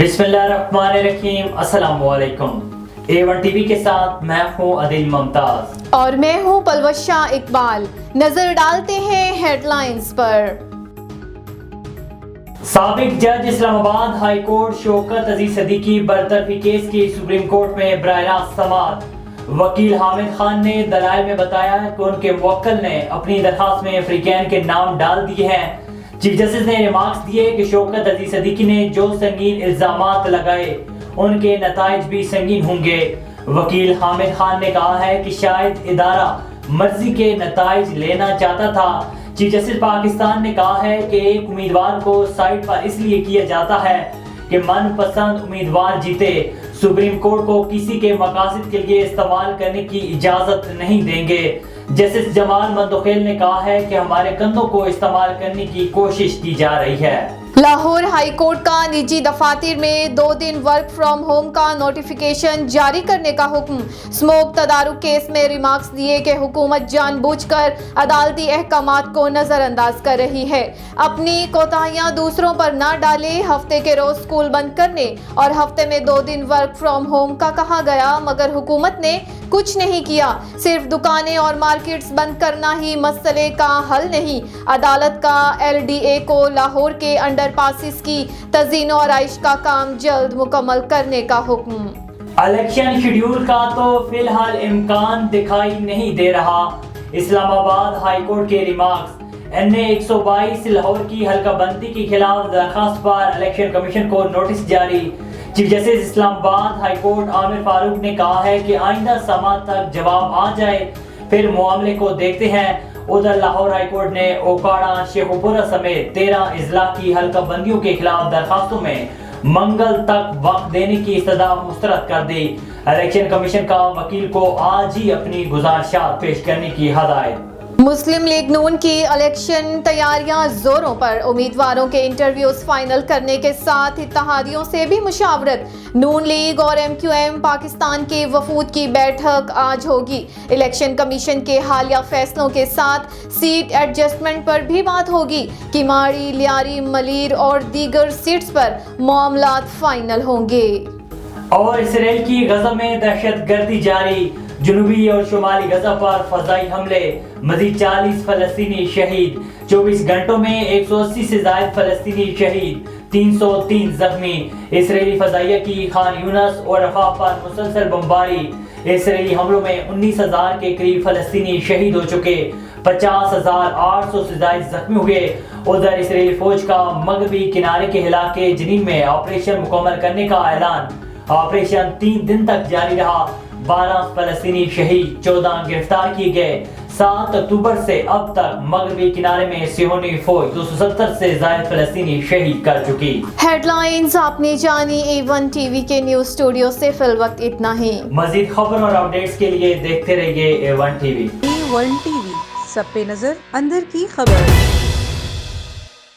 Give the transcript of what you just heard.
बिस्मिल्लाहिर्रहमानिर्रहीम। अस्सलाम वालेकुम। A1 टीवी के साथ मैं हूँ आदिल मुमताज और मैं हूँ पलवशा इकबाल। नजर डालते हैं हेडलाइंस पर। साबिक जज इस्लामाबाद हाई कोर्ट शौकत अजीज सदीकी बरतरफी केस की सुप्रीम कोर्ट में बराह रास्त समाअत। वकील हामिद खान ने दलाइल में बताया कि उनके मुवक्किल ने अपनी दरखास्त में अफ्रीकैन के नाम डाल दिए हैं। चीफ जस्टिस ने रिमार्क्स दिए कि शौकत अजीज सदीकी ने जो संगीन इल्जामात लगाए उनके नताइज भी संगीन होंगे। वकील हामिद खान ने कहा है कि शायद इदारा मर्जी के नताइज लेना चाहता था। चीफ जस्टिस पाकिस्तान ने कहा है कि एक उम्मीदवार को साइड पर इसलिए किया जाता है कि मनपसंद उम्मीदवार जीते। सुप्रीम कोर्ट को किसी के मकासद के लिए इस्तेमाल करने की इजाजत नहीं देंगे। जस्टिस जमाल मंदोखेल ने कहा है कि हमारे कंधों को इस्तेमाल करने की कोशिश की जा रही है। लाहौर हाई कोर्ट का निजी दफातर में 2 दिन वर्क फ्रॉम होम का नोटिफिकेशन जारी करने का हुक्म। स्मोक तदारुक केस में रिमार्क्स दिए कि हुकूमत जानबूझकर अदालती अहकामात को नजरअंदाज कर रही है। अपनी कोताहियां दूसरों पर न डाले। हफ्ते के रोज स्कूल बंद करने और हफ्ते में 2 दिन वर्क फ्रॉम होम का कहा गया, मगर हुकूमत ने कुछ नहीं किया। सिर्फ दुकानें और मार्केट्स बंद करना ही मसले का हल नहीं। अदालत का LDA को लाहौर के अंडर पासिस की तज़ीन और आइश का काम जल्द मुकम्मल करने का हुक्म। इलेक्शन शेड्यूल का तो फिलहाल इम्कान दिखाई नहीं दे रहा। इस्लामाबाद हाई कोर्ट के रिमार्क्स। NA 122 लाहौर की हल्का बंदी के खिलाफ दरखास्त पर इलेक्शन कमीशन को नोटिस जारी। Chief justice Islamabad high court Aamir Farooq ने कहा है कि आइंदा समाअत तक जवाब आ जाए फिर मामले को देखते हैं। उधर लाहौर हाई कोर्ट ने ओकाड़ा शेखुपुरा समेत 13 अजला की हल्का बंदियों के खिलाफ दरखास्तों में मंगल तक वक्त देने की इस्तदा मुस्तरद कर दी। इलेक्शन कमीशन का वकील को आज ही अपनी गुजारिशात पेश करने की हदायत। मुस्लिम लीग नून की इलेक्शन तैयारियां जोरों पर। उम्मीदवारों के इंटरव्यूज फाइनल करने के साथ इत्तेहादियों से भी मुशावरत। नून लीग और MQM पाकिस्तान के वफूद की बैठक आज होगी। इलेक्शन कमीशन के हालिया फैसलों के साथ सीट एडजस्टमेंट पर भी बात होगी। किमाड़ी, लियारी, मलीर और दीगर सीट्स पर मामलात फाइनल होंगे। और इसराइल की गजा में दहशतगर्दी जारी। जनूबी और शुमाली गजा पर फजाई हमले, मजीद 40 फलस्तीनी शहीद। 24 घंटों में 180 से ज्यादा फलस्तीनी शहीद, 303 जख्मी। इसराइली फजाइया की खान यूनस और रफा पर मुसलसल बमबारी। इसराइली हमलों में 19,000 के करीब फलस्तीनी शहीद हो चुके, 50,800 से ज्यादा जख्मी हुए। उधर इसराइली फौज का मगरबी किनारे के इलाके जनीन में ऑपरेशन मुकम्मल करने का ऐलान। ऑपरेशन 3 दिन तक जारी रहा। 12 फलस्तीनी शहीद, 14 गिरफ्तार किए गए। 7 अक्टूबर से अब तक मगरबी किनारे में सिहोनी फौज 270 से ज्यादा फलस्तीनी शहीद कर चुकी। हेडलाइंस आपने जानी। A1 टीवी के न्यूज स्टूडियो से फिलवक्त इतना ही। मजीद खबर और अपडेट्स के लिए देखते रहिए A1 टीवी। A1 टीवी, सब पे नजर, अंदर की खबर।